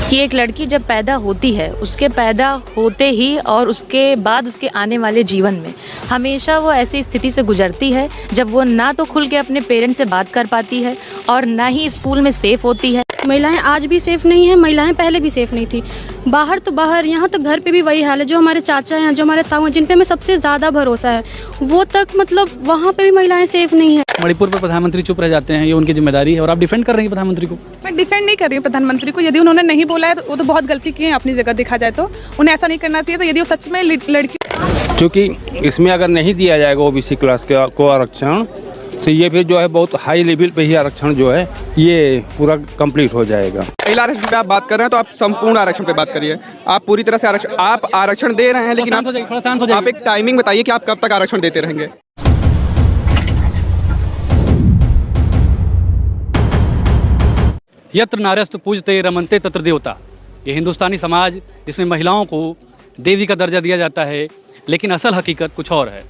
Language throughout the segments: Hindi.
कि एक लड़की जब पैदा होती है, उसके पैदा होते ही और उसके बाद उसके आने वाले जीवन में हमेशा वो ऐसी स्थिति से गुजरती है जब वो ना तो खुल के अपने पेरेंट्स से बात कर पाती है और ना ही स्कूल में सेफ होती है। महिलाएं आज भी सेफ नहीं है, महिलाएं पहले भी सेफ नहीं थी। बाहर तो बाहर, यहाँ तो घर पे भी वही हाल है। जो हमारे चाचा हैं, जो हमारे ताऊ हैं, जिन पे हमें सबसे ज़्यादा भरोसा है, वो तक मतलब वहाँ पे भी महिलाएं सेफ नहीं है। मणिपुर पर प्रधानमंत्री चुप रह जाते हैं, ये उनकी जिम्मेदारी है और आप डिफेंड कर रही हैं प्रधानमंत्री को। मैं डिफेंड नहीं कर रही हूँ प्रधानमंत्री को। यदि उन्होंने नहीं बोला है तो वो तो बहुत गलती की है अपनी जगह देखा जाए तो। उन्हें ऐसा नहीं करना चाहिए। तो यदि वो सच में लड़की, क्योंकि इसमें अगर नहीं दिया जाएगा ओबीसी क्लास को आरक्षण, तो ये फिर जो है बहुत हाई लेवल पे ही आरक्षण जो है ये पूरा कंप्लीट हो जाएगा। महिला आरक्षण पे आप बात कर रहे हैं तो आप संपूर्ण आरक्षण पे बात करिए। आप पूरी तरह से आरक्षण दे रहे हैं, लेकिन आप एक टाइमिंग बताइए कि आप कब तक आरक्षण देते रहेंगे। यत्र नार्यस्तु पूजते रमन्ते तत्र देवता। ये हिंदुस्तानी समाज जिसमें महिलाओं को देवी का दर्जा दिया जाता है, लेकिन असल हकीकत कुछ और है।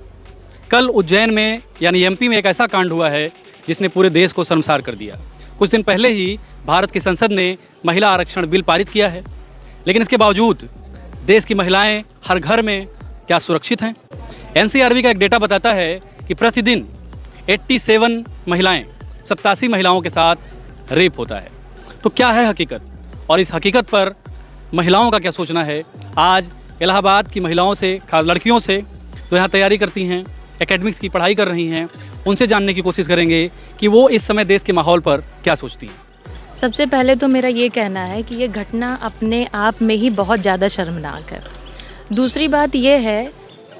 कल उज्जैन में यानी एमपी में एक ऐसा कांड हुआ है जिसने पूरे देश को शर्मसार कर दिया। कुछ दिन पहले ही भारत की संसद ने महिला आरक्षण बिल पारित किया है, लेकिन इसके बावजूद देश की महिलाएं हर घर में क्या सुरक्षित हैं? एनसीआरबी का एक डेटा बताता है कि प्रतिदिन 87 महिलाएं 87 महिलाओं के साथ रेप होता है। तो क्या है हकीकत, और इस हकीकत पर महिलाओं का क्या सोचना है? आज इलाहाबाद की महिलाओं से, खास लड़कियों से जो यहाँ तैयारी करती हैं, एकेडमिक्स की पढ़ाई कर रही हैं, उनसे जानने की कोशिश करेंगे कि वो इस समय देश के माहौल पर क्या सोचती हैं। सबसे पहले तो मेरा ये कहना है कि ये घटना अपने आप में ही बहुत ज़्यादा शर्मनाक है। दूसरी बात ये है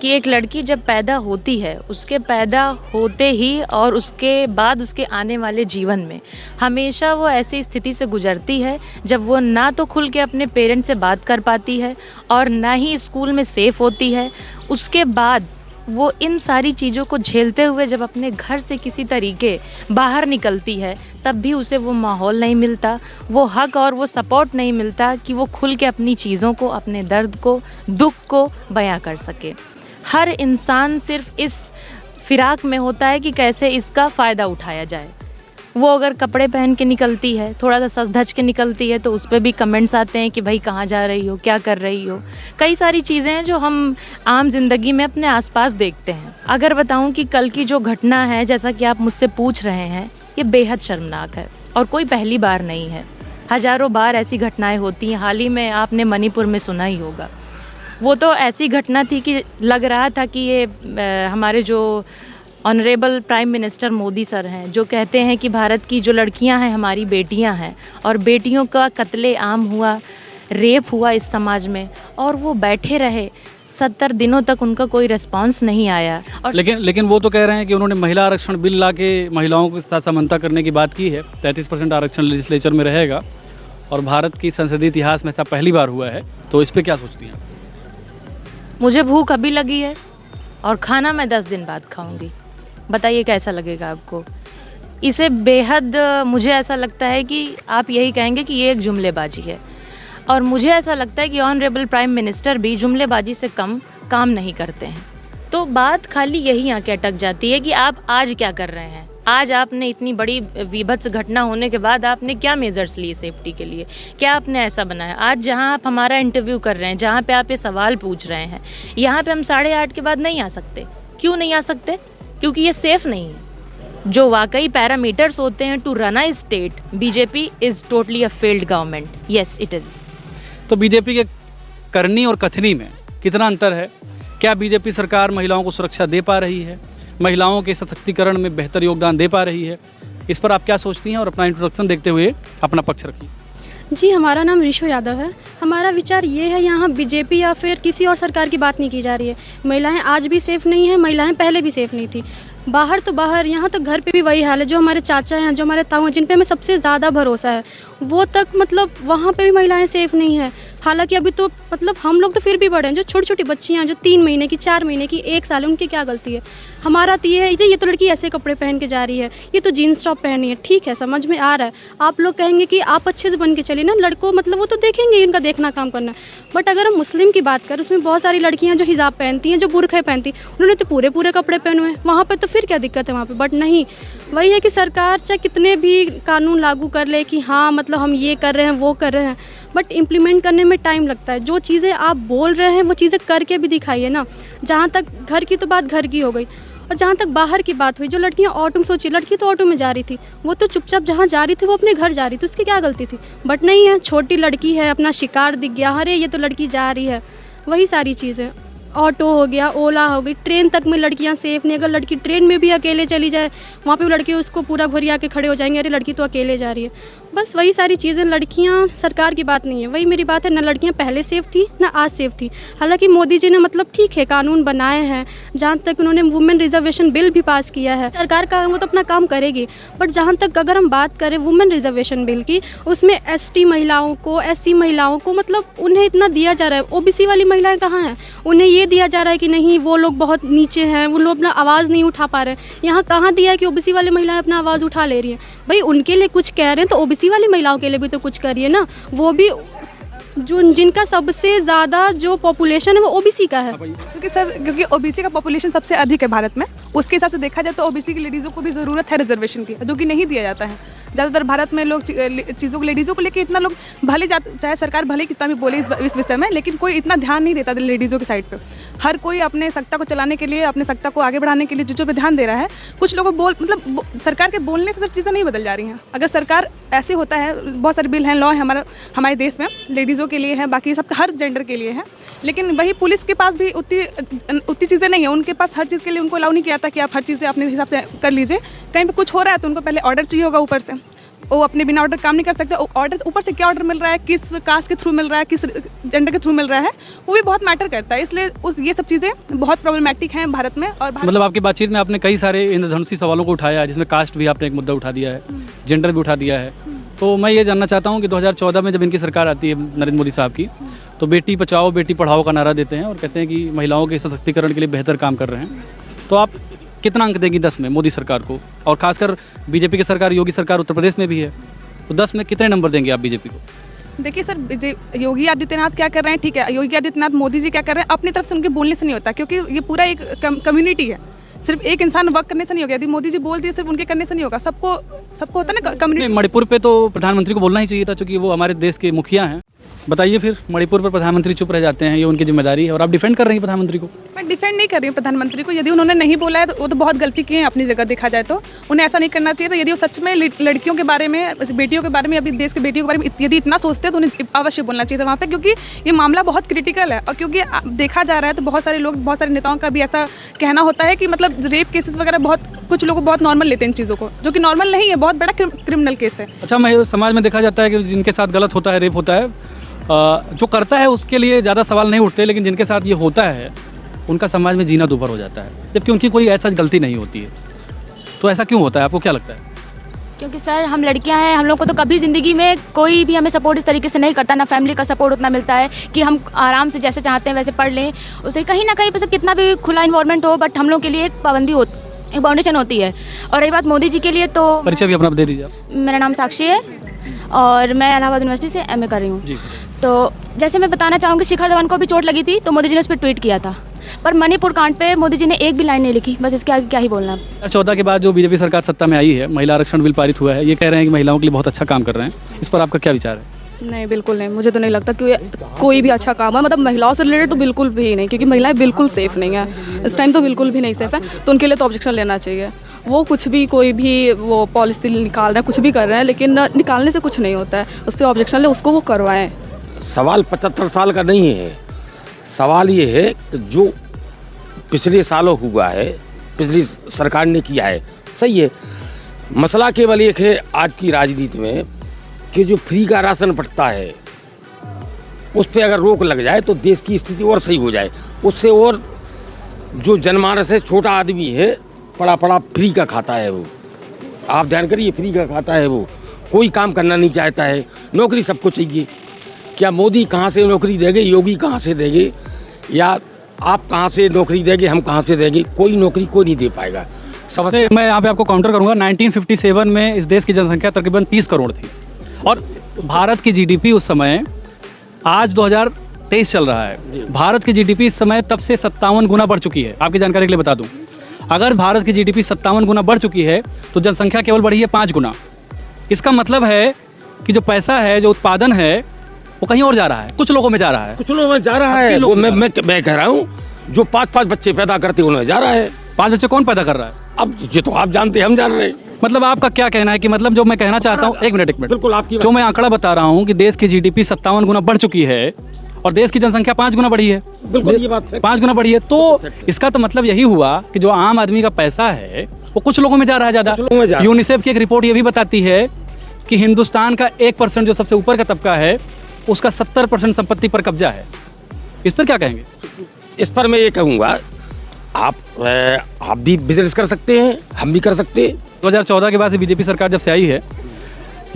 कि एक लड़की जब पैदा होती है, उसके पैदा होते ही और उसके बाद उसके आने वाले जीवन में हमेशा वो ऐसी स्थिति से गुजरती है जब वो ना तो खुल के अपने पेरेंट्स से बात कर पाती है और ना ही स्कूल में सेफ होती है। उसके बाद वो इन सारी चीज़ों को झेलते हुए जब अपने घर से किसी तरीके बाहर निकलती है, तब भी उसे वो माहौल नहीं मिलता, वो हक और वो सपोर्ट नहीं मिलता कि वो खुल के अपनी चीज़ों को, अपने दर्द को, दुख को बयां कर सके। हर इंसान सिर्फ इस फिराक में होता है कि कैसे इसका फ़ायदा उठाया जाए। वो अगर कपड़े पहन के निकलती है, थोड़ा सा सज धज के निकलती है, तो उस पर भी कमेंट्स आते हैं कि भाई कहाँ जा रही हो, क्या कर रही हो। कई सारी चीज़ें हैं जो हम आम जिंदगी में अपने आसपास देखते हैं। अगर बताऊं कि कल की जो घटना है, जैसा कि आप मुझसे पूछ रहे हैं, ये बेहद शर्मनाक है और कोई पहली बार नहीं है। हज़ारों बार ऐसी घटनाएँ होती हैं। हाल ही में आपने मणिपुर में सुना ही होगा। वो तो ऐसी घटना थी कि लग रहा था कि ये हमारे जो honourable prime minister Modi sir हैं, जो कहते हैं कि भारत की जो लड़कियां हैं हमारी बेटियां हैं और बेटियों का कत्ले आम हुआ, रेप हुआ इस समाज में, और वो बैठे रहे 70 दिनों तक, उनका कोई रिस्पांस नहीं आया। और लेकिन वो तो कह रहे हैं कि उन्होंने महिला आरक्षण बिल ला के महिलाओं के साथ समानता करने की बात की है। 33% आरक्षण लेजिस्लेचर में रहेगा और भारत की संसदीय इतिहास में ऐसा पहली बार हुआ है। तो इस पर क्या सोचती हैं? मुझे भूख अभी लगी है और खाना मैं 10 दिन बाद खाऊंगी। बताइए कैसा लगेगा आपको? इसे बेहद मुझे ऐसा लगता है कि आप यही कहेंगे कि ये एक जुमलेबाजी है, और मुझे ऐसा लगता है कि ऑनरेबल प्राइम मिनिस्टर भी जुमलेबाजी से कम काम नहीं करते हैं। तो बात खाली यही आके अटक जाती है कि आप आज क्या कर रहे हैं। आज आपने इतनी बड़ी विभत्स घटना होने के बाद आपने क्या मेजर्स लिए सेफ्टी के लिए? क्या आपने ऐसा बनाया? आज जहां आप हमारा इंटरव्यू कर रहे हैं, जहां पे आप ये सवाल पूछ रहे हैं, यहाँ पे हम 8:30 के बाद नहीं आ सकते। क्यों नहीं आ सकते? क्योंकि ये सेफ नहीं है। जो वाकई पैरामीटर्स होते हैं to run a state, BJP is totally a failed government. Yes it is. तो बीजेपी के करनी और कथनी में कितना अंतर है? क्या बीजेपी सरकार महिलाओं को सुरक्षा दे पा रही है? महिलाओं के सशक्तिकरण में बेहतर योगदान दे पा रही है? इस पर आप क्या सोचती हैं? और अपना इंट्रोडक्शन देखते हुए अपना पक्ष रखिए। जी, हमारा नाम ऋषु यादव है। हमारा विचार ये है, यहाँ बीजेपी या फिर किसी और सरकार की बात नहीं की जा रही है। महिलाएं आज भी सेफ नहीं है, महिलाएं पहले भी सेफ नहीं थी। बाहर तो बाहर, यहाँ तो घर पे भी वही हाल है। जो हमारे चाचा हैं, जो हमारे ताऊ हैं, जिन पे हमें सबसे ज़्यादा भरोसा है, वो तक मतलब वहाँ पे भी महिलाएं सेफ नहीं है। हालांकि अभी तो मतलब हम लोग तो फिर भी बड़े हैं। जो छोटी छोटी बच्चियाँ जो 3 महीने की, 4 महीने की, 1 साल, उनकी क्या गलती है? हमारा तो ये है, ये तो लड़की ऐसे कपड़े पहन के जा रही है, ये तो जीन्स टॉप पहनी है, ठीक है, समझ में आ रहा है। आप लोग कहेंगे कि आप अच्छे से बन के चलिए ना, लड़कों मतलब वो तो देखेंगे, इनका देखना काम करना है। बट अगर हम मुस्लिम की बात करें, उसमें बहुत सारी लड़कियाँ जो हिजाब पहनती हैं, जो बुरखे पहनती, उन्होंने तो पूरे पूरे कपड़े पहने हुए हैं। वहाँ पर तो फिर क्या दिक्कत है वहाँ पर? बट नहीं, वही है कि सरकार चाहे कितने भी कानून लागू कर ले कि हाँ मतलब हम ये कर रहे हैं, वो कर रहे हैं, बट बट इम्प्लीमेंट करने में टाइम लगता है। जो चीज़ें आप बोल रहे हैं वो चीज़ें करके भी दिखाइए ना। जहाँ तक घर की तो बात घर की हो गई, और जहाँ तक बाहर की बात हुई, जो लड़कियाँ ऑटो में, सोचिए लड़की तो ऑटो में जा रही थी, वो तो चुपचाप जहाँ जा रही थी वो अपने घर जा रही थी, उसकी क्या गलती थी? बट नहीं है, छोटी लड़की है, अपना शिकार दिख गया, अरे ये तो लड़की जा रही है, वही सारी चीज़ें। ऑटो हो गया, ओला हो गई, ट्रेन तक में लड़कियां सेफ नहीं। अगर लड़की ट्रेन में भी अकेले चली जाए, वहाँ पे लड़के उसको पूरा घुरिया के खड़े हो जाएंगे, अरे लड़की तो अकेले जा रही है। बस वही सारी चीज़ें। लड़कियां सरकार की बात नहीं है, वही मेरी बात है, ना लड़कियां पहले सेफ थी ना आज सेफ थी। हालांकि मोदी जी ने मतलब ठीक है कानून बनाए हैं, जहाँ तक उन्होंने वुमेन रिजर्वेशन बिल भी पास किया है, सरकार का वो तो अपना काम करेगी। बट जहाँ तक अगर हम बात करें वुमेन रिजर्वेशन बिल की, उसमें ST महिलाओं को, SC महिलाओं को मतलब उन्हें इतना दिया जा रहा है। OBC वाली महिलाएं कहाँ हैं? उन्हें ये दिया जा रहा है कि नहीं वो लोग बहुत नीचे हैं, वो लोग अपना आवाज़ नहीं उठा पा रहे हैं। यहाँ कहाँ दिया है कि OBC वाली महिलाएं अपना आवाज़ उठा ले रही हैं? भाई उनके लिए कुछ कह रहे हैं तो OBC वाली महिलाओं के लिए भी तो कुछ करिए ना। वो भी जो जिनका सबसे ज़्यादा जो पॉपुलेशन है वो OBC का है। क्योंकि OBC का पॉपुलेशन सबसे अधिक है भारत में, उसके हिसाब से देखा जाए तो OBC की लेडीज़ों को भी ज़रूरत है रिजर्वेशन की, जो कि नहीं दिया जाता है। ज़्यादातर भारत में लोग चीज़ों को, लेडीज़ों को लेकर इतना लोग भले चाहे सरकार भले कितना भी बोले इस विषय में, लेकिन कोई इतना ध्यान नहीं देता लेडीज़ों की साइड पे। हर कोई अपने सत्ता को चलाने के लिए, अपने सत्ता को आगे बढ़ाने के लिए चीज़ों पे ध्यान दे रहा है। कुछ लोगों सरकार के बोलने से सब चीज़ें नहीं बदल जा रही हैं। अगर सरकार ऐसे होता है, बहुत सारे बिल हैं, लॉ है हमारे देश में, लेडीज़ों के लिए है, बाकी सब हर जेंडर के लिए है, लेकिन वही पुलिस के पास भी उतनी चीज़ें नहीं है। उनके पास हर चीज़ के लिए उनको अलाउ नहीं किया था कि आप हर चीज़ें अपने हिसाब से कर लीजिए। कहीं पे कुछ हो रहा है तो उनको पहले ऑर्डर चाहिए होगा ऊपर से, वो अपने बिना ऑर्डर काम नहीं कर सकते। ऑर्डर ऊपर से क्या ऑर्डर मिल रहा है, किस कास्ट के थ्रू मिल रहा है, किस जेंडर के थ्रू मिल रहा है, वो भी बहुत मैटर करता है। इसलिए ये सब चीज़ें बहुत प्रॉब्लमेटिक हैं भारत में। और मतलब आपकी बातचीत में आपने कई सारे इंद्रधनुषी सवालों को उठाया है, जिसमें कास्ट भी आपने एक मुद्दा उठा दिया है, जेंडर भी उठा दिया है। तो मैं ये जानना चाहता हूँ कि 2014 में जब इनकी सरकार आती है नरेंद्र मोदी साहब की, तो बेटी बचाओ बेटी पढ़ाओ का नारा देते हैं और कहते हैं कि महिलाओं के सशक्तिकरण के लिए बेहतर काम कर रहे हैं। तो आप कितना अंक देंगी 10 में मोदी सरकार को? और खासकर बीजेपी की सरकार, योगी सरकार उत्तर प्रदेश में भी है, तो 10 में कितने नंबर देंगे आप बीजेपी को? देखिए सर, योगी आदित्यनाथ क्या कर रहे हैं, ठीक है, योगी आदित्यनाथ मोदी जी क्या कर रहे हैं, अपनी तरफ से उनके बोलने से नहीं होता, क्योंकि ये पूरा एक कम्युनिटी है। सिर्फ एक इंसान वर्क करने से नहीं होगा। यदि मोदी जी बोल दिए सिर्फ उनके करने से नहीं होगा, सबको होता है ना कम्युनिटी। मणिपुर पे तो प्रधानमंत्री को बोलना ही चाहिए था, क्योंकि वो हमारे देश के मुखिया हैं। बताइए फिर, मणिपुर पर प्रधानमंत्री चुप रह जाते हैं, ये उनकी जिम्मेदारी है और आप डिफेंड कर रही हैं प्रधानमंत्री को? मैं डिफेंड नहीं कर रही हूँ प्रधानमंत्री को। यदि उन्होंने नहीं बोला है तो वो तो बहुत गलती की है अपनी जगह, देखा जाए तो उन्हें ऐसा नहीं करना चाहिए था। यदि वो सच में लड़कियों के बारे में, बेटियों के बारे में, अपने देश के बेटियों के बारे में यदि इतना सोचते हैं तो उन्हें अवश्य बोलना चाहिए था वहाँ पर, क्योंकि ये मामला बहुत क्रिटिकल है। और क्योंकि देखा जा रहा है तो बहुत सारे लोग, बहुत सारे नेताओं का भी ऐसा कहना होता है कि मतलब रेप केसेस वगैरह बहुत, कुछ लोग बहुत नॉर्मल लेते हैं इन चीज़ों को, जो कि नॉर्मल नहीं है, बहुत बड़ा क्रिमिनल केस है। अच्छा, मैं समाज में देखा जाता है कि जिनके साथ गलत होता है, रेप होता है, जो करता है उसके लिए ज़्यादा सवाल नहीं उठते, लेकिन जिनके साथ ये होता है उनका समाज में जीना दुभर हो जाता है, जबकि उनकी कोई ऐसा गलती नहीं होती है। तो ऐसा क्यों होता है, आपको क्या लगता है? क्योंकि सर हम लड़कियां हैं, हम लोग को तो कभी ज़िंदगी में कोई भी हमें सपोर्ट इस तरीके से नहीं करता, ना फैमिली का सपोर्ट उतना मिलता है कि हम आराम से जैसे चाहते हैं वैसे पढ़ लें। उससे कहीं ना कहीं कितना भी खुला इन्वायरमेंट हो, बट हम लोग के लिए एक पाबंदी होती, एक बाउंडेशन होती है। और रही बात मोदी जी के लिए, तो परिचय भी अपना दे दीजिए आप। मेरा नाम साक्षी है और मैं इलाहाबाद यूनिवर्सिटी से MA कर रही हूँ। तो जैसे मैं बताना चाहूँगी, शिखर धवन को भी चोट लगी थी तो मोदी जी ने उस पर ट्वीट किया था, पर मणिपुर कांड पे मोदी जी ने एक भी लाइन नहीं लिखी। बस इसके आगे क्या ही बोलना। 2014 के बाद जो बीजेपी सरकार सत्ता में आई है, महिला आरक्षण बिल पारित हुआ है, ये कह रहे हैं कि महिलाओं के लिए बहुत अच्छा काम कर रहे हैं, इस पर आपका क्या विचार है? नहीं, बिल्कुल नहीं, मुझे तो नहीं लगता कि कोई भी अच्छा काम है, मतलब महिलाओं से रिलेटेड तो बिल्कुल भी नहीं, क्योंकि महिलाएं बिल्कुल सेफ नहीं है इस टाइम, तो बिल्कुल भी नहीं सेफ है। तो उनके लिए तो ऑब्जेक्शन लेना चाहिए। वो कुछ भी, कोई भी वो पॉलिसी निकाल रहे हैं, कुछ भी कर रहे हैं, लेकिन निकालने से कुछ नहीं होता है, उस पर ऑब्जेक्शन ले, उसको वो करवाएं। सवाल 75 साल का नहीं है, सवाल ये है कि जो पिछले सालों हुआ है, पिछली सरकार ने किया है, सही है। मसला केवल एक है आज की राजनीति में कि जो फ्री का राशन बंटता है उस पर अगर रोक लग जाए तो देश की स्थिति और सही हो जाए। उससे और जो जनमानस है, छोटा आदमी है, पड़ा फ्री का खाता है, वो आप ध्यान करिए, फ्री का खाता है, वो कोई काम करना नहीं चाहता है, नौकरी सबको चाहिए। क्या मोदी कहाँ से नौकरी देंगे, योगी कहाँ से देंगे, या आप कहाँ से नौकरी देंगे, हम कहाँ से देंगे? कोई नौकरी कोई नहीं दे पाएगा। सबसे मैं यहाँ पे आपको काउंटर करूँगा। 1957 में इस देश की जनसंख्या तकरीबन 30 करोड़ थी और भारत की GDP उस समय, आज 2023 चल रहा है, भारत की GDP इस समय तब से 57 गुना बढ़ चुकी है। आपकी जानकारी के लिए बता दूं, अगर भारत की GDP 57 गुना बढ़ चुकी है तो जनसंख्या केवल बढ़ी है 5 गुना। इसका मतलब है कि जो पैसा है, जो उत्पादन है, वो कहीं और जा रहा है, कुछ लोगों में जा रहा है। कुछ लोगों में जा रहा है, वो मैं कह रहा हूँ जो 5-5 बच्चे पैदा करते उन्हें जा रहा है। 5 बच्चे कौन पैदा कर रहा है? अब ये तो आप जानते हैं, हम जान रहे हैं। मतलब आपका क्या कहना है कि मतलब जो मैं कहना चाहता हूँ, एक मिनट बिल्कुल आपकी जो मैं आंकड़ा बता रहा हूँ कि देश की जीडीपी 57 गुना बढ़ चुकी है और देश की जनसंख्या 5 गुना बढ़ी है। बिल्कुल ये बात है, 5 गुना बढ़ी है, तो इसका तो मतलब यही हुआ कि जो आम आदमी का पैसा है वो कुछ लोगों में जा रहा है ज्यादा। यूनिसेफ की एक रिपोर्ट ये भी बताती है कि हिंदुस्तान का 1% जो सबसे ऊपर का तबका है उसका 70% संपत्ति पर कब्जा है। इस पर क्या कहेंगे? इस पर मैं ये कहूँगा, आप भी बिजनेस कर सकते हैं, हम भी कर सकते हैं। 2014 के बाद से बीजेपी सरकार जब से आई है,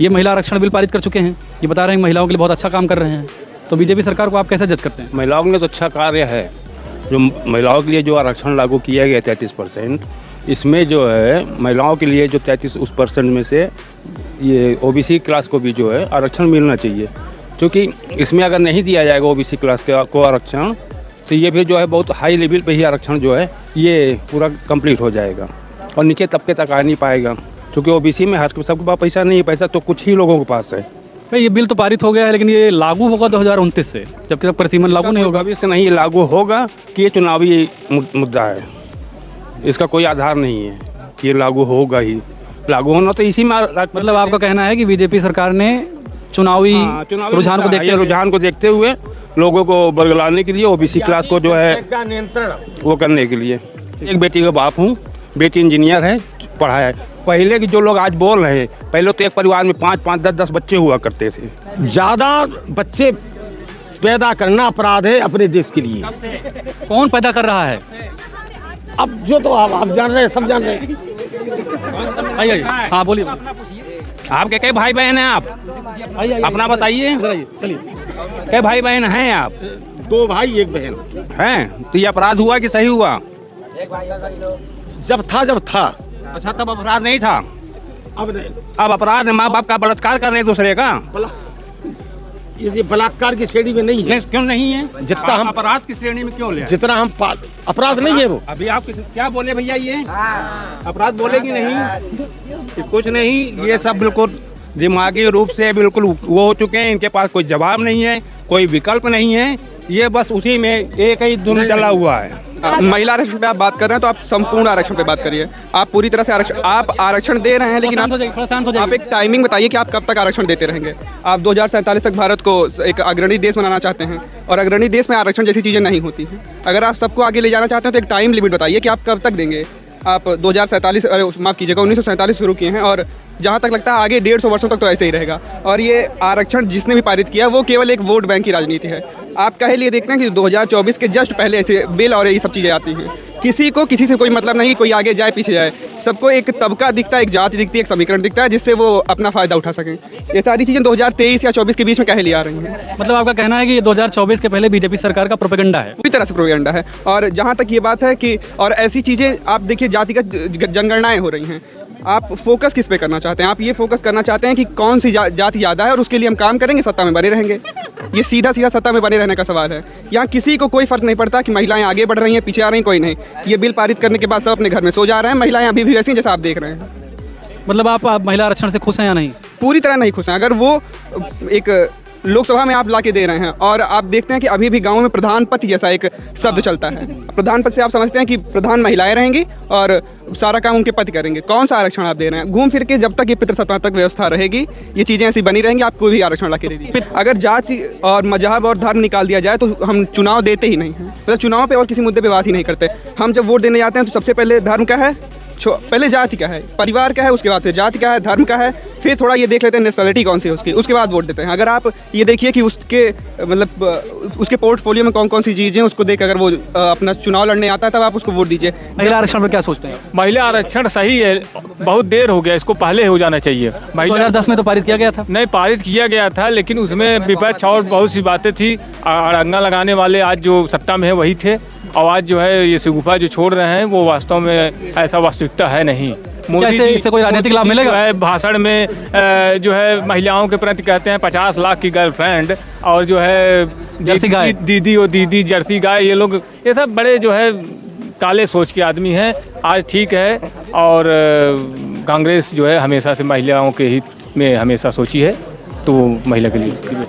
ये महिला आरक्षण बिल पारित कर चुके हैं। ये बता रहे हैं महिलाओं के लिए बहुत अच्छा काम कर रहे हैं। तो बीजेपी सरकार को आप कैसे जज करते हैं? महिलाओं के लिए तो अच्छा कार्य है। जो महिलाओं के लिए जो आरक्षण लागू किया गया 33%, इसमें जो है महिलाओं के लिए जो 33% में से ये ओबीसी क्लास को भी जो है आरक्षण मिलना चाहिए, क्योंकि इसमें अगर नहीं दिया जाएगा ओबीसी क्लास को आरक्षण, तो ये फिर जो है बहुत हाई लेवल पे ही आरक्षण जो है ये पूरा कंप्लीट हो जाएगा और नीचे तबके तक आ नहीं पाएगा, क्योंकि ओबीसी में हर सबके पास पैसा नहीं है, पैसा तो कुछ ही लोगों के पास है। भाई ये बिल तो पारित हो गया है, लेकिन ये लागू होगा 2029 से, जबकि तक परिसीमन लागू नहीं होगा। अभी से नहीं लागू होगा कि ये चुनावी मुद्दा है, इसका कोई आधार नहीं है कि ये लागू होगा ही। लागू होना तो इसी में मतलब आपका कहना है कि बीजेपी सरकार ने चुनावी रुझान को देखते हुए लोगों को बरगलाने के लिए ओबीसी क्लास को जो है नियंत्रण वो करने के लिए। एक बेटी का बाप हूँ, बेटी इंजीनियर है, पढ़ा है। पहले के जो लोग आज बोल रहे हैं, पहले तो एक परिवार में 5-5, 10-10 बच्चे हुआ करते थे। ज्यादा बच्चे पैदा करना अपराध है अपने देश के लिए। कौन पैदा कर रहा है? अब जो तो आप जान रहे हैं, सब जान रहे हैं। आइए, हाँ बोलिए। आपके कई भाई बहन हैं? आप अपना बताइए, चलिए। कई भाई बहन हैं आप? 2 भाई 1 बहन हैं। तो ये अपराध हुआ कि सही हुआ? जब था। अच्छा, तब अपराध नहीं था, अब नहीं। अब अपराध है। माँ बाप का बलात्कार कर रहे हैं दूसरे का। ये बलात्कार की श्रेणी में नहीं है। क्यों नहीं है? जितना हम अपराध की श्रेणी में क्यों ले? जितना हम अपराध नहीं है वो। अभी आप क्या बोले भैया? ये अपराध बोलेगी नहीं, कुछ नहीं। ये सब बिल्कुल दिमागी रूप से बिल्कुल वो हो चुके हैं। इनके पास कोई जवाब नहीं है, कोई विकल्प नहीं है। ये बस उसी में एक ही धुन चला हुआ है। महिला आरक्षण पे आप बात कर रहे हैं तो आप संपूर्ण आरक्षण पे बात करिए। आप पूरी तरह से आरक्षण दे रहे हैं, लेकिन आप एक टाइमिंग बताइए कि आप कब तक आरक्षण देते रहेंगे। आप 2047 तक भारत को एक अग्रणी देश बनाना चाहते हैं और अग्रणी देश में आरक्षण जैसी चीज़ें नहीं होती हैं। अगर आप सबको आगे ले जाना चाहते हैं तो एक टाइम लिमिट बताइए कि आप कब तक देंगे। आप 2047 माफ़ कीजिएगा 1947 शुरू किए हैं और जहाँ तक लगता है आगे 150 वर्षों तक तो ऐसे ही रहेगा। और ये आरक्षण जिसने भी पारित किया वो केवल एक वोट बैंक की राजनीति है। आप कहे लिए देखते हैं कि 2024 के जस्ट पहले ऐसे बिल और ये सब चीज़ें आती हैं। किसी को किसी से कोई मतलब नहीं, कोई आगे जाए पीछे जाए, सबको एक तबका दिखता है, एक जाति दिखती है, एक समीकरण दिखता है जिससे वो अपना फ़ायदा उठा सकें। ये सारी चीज़ें 2023 या 24 के बीच में कहे लिए आ रही हैं। मतलब आपका कहना है कि ये 2024 के पहले बीजेपी सरकार का प्रोपेगेंडा है? पूरी तरह से प्रोपेगेंडा है। और जहाँ तक ये बात है कि और ऐसी चीज़ें आप देखिए, जातिगत जनगणनाएँ हो रही हैं। आप फोकस किस पे करना चाहते हैं? आप ये फोकस करना चाहते हैं कि कौन सी जाति ज़्यादा है और उसके लिए हम काम करेंगे, सत्ता में बने रहेंगे। ये सीधा सत्ता में बने रहने का सवाल है। यहाँ किसी को कोई फर्क नहीं पड़ता कि महिलाएं आगे बढ़ रही हैं, पीछे आ रही हैं, कोई नहीं। ये बिल पारित करने के बाद सब अपने घर में सो जा रहे हैं। महिलाएं अभी भी वैसी हैं जैसा आप देख रहे हैं। मतलब आप महिला आरक्षण से खुश हैं या नहीं? पूरी तरह नहीं खुश हैं। अगर वो एक लोकसभा में आप लाके दे रहे हैं और आप देखते हैं कि अभी भी गाँव में प्रधान पति जैसा एक शब्द चलता है। प्रधान पति से आप समझते हैं कि प्रधान महिलाएं रहेंगी और सारा काम उनके पति करेंगे। कौन सा आरक्षण आप दे रहे हैं? घूम फिर के जब तक ये पितृसत्ता तक व्यवस्था रहेगी, ये चीज़ें ऐसी बनी रहेंगी, आप कोई भी आरक्षण ला के दे दीजिए। अगर जाति और मजहब और धर्म निकाल दिया जाए तो हम चुनाव देते ही नहीं हैं। मतलब चुनाव पे और किसी मुद्दे पे बात ही नहीं करते। हम जब वोट देने जाते हैं तो सबसे पहले धर्म का है, पहले जाति का है, परिवार का है, उसके बाद फिर जाति का है, धर्म का है, फिर थोड़ा ये देख लेते हैं नेशनलिटी कौन सी है उसकी, उसके बाद वोट देते हैं। अगर आप ये देखिए कि उसके मतलब उसके पोर्टफोलियो में कौन कौन सी चीज़ें उसको देख अगर वो अपना चुनाव लड़ने आता है तब आप उसको वोट दीजिए। महिला आरक्षण पर क्या सोचते हैं? महिला आरक्षण सही है, बहुत देर हो गया, इसको पहले हो जाना चाहिए। 2010 में तो पारित किया गया था। नहीं, पारित किया गया था, लेकिन उसमें विपक्ष और बहुत सी बातें थी। अड़ंगा लगाने वाले आज जो सत्ता में है वही थे, और आज जो है ये शगुफा जो छोड़ रहे हैं वो वास्तव में ऐसा वास्तविकता है नहीं। मोदी जी इससे कोई राजनीतिक लाभ मिलेगा? है भाषण में जो है महिलाओं के प्रति कहते हैं 50 लाख की गर्लफ्रेंड और जो है जर्सी गाय, दीदी और दीदी जर्सी गाय, ये लोग ये सब बड़े जो है काले सोच के आदमी हैं। आज ठीक है, और कांग्रेस जो है हमेशा से महिलाओं के हित में हमेशा सोची है, तो महिला के लिए